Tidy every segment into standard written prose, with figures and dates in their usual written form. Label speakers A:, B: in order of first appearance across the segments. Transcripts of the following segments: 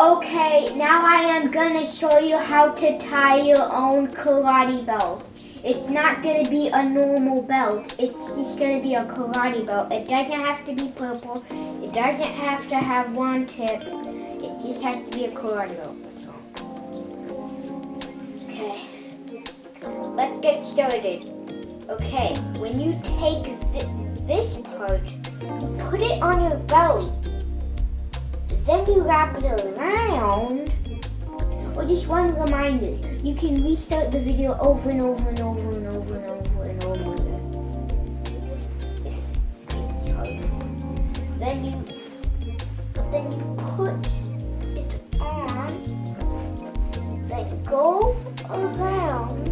A: Okay, now I am gonna show you how to tie your own karate belt. It's not gonna be a normal belt. It's just gonna be a karate belt. It doesn't have to be purple. It doesn't have to have one tip. It just has to be a karate belt. That's all. Okay, let's get started. Okay, when you take this part, you put it on your belly. Then you wrap it around. Or just one reminder, you can restart the video over and over and over and over and over and over again. If it's hard. Then you put it on. Then go around.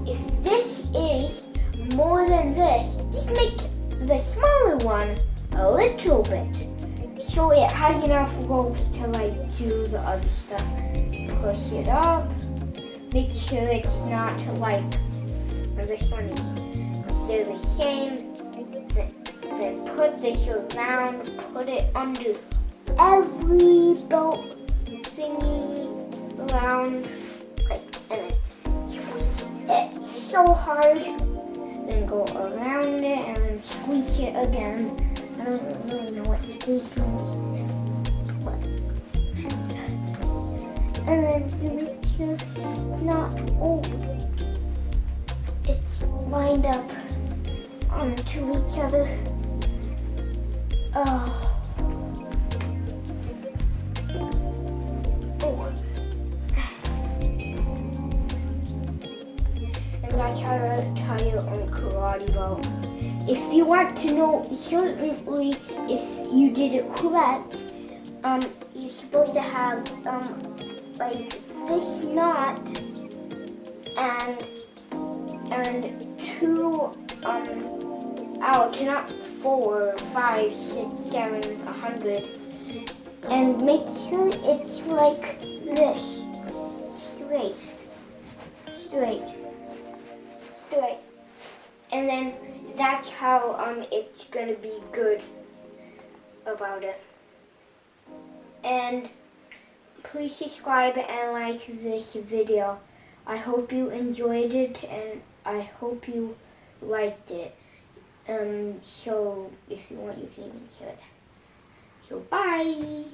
A: If this is more than this, just make the smaller one a little bit, so it has enough ropes to do the other stuff. Push it up. Make sure it's not this one is. They're the same. Then put this around. Put it under every belt thingy around, and then squeeze it so hard. Then go around it and then squeeze it again. I don't really know what squeeze means. And then you make sure it's not it's lined up onto each other. And that's how to tie your own karate belt. If you want to know certainly if you did it correct, you're supposed to have this knot and two not 4, 5, 6, 7, 100, and make sure it's like this, straight, and then that's how it's gonna be good about it. And please subscribe and like this video. I hope you enjoyed it and I hope you liked it. So if you want, you can even share it. So bye.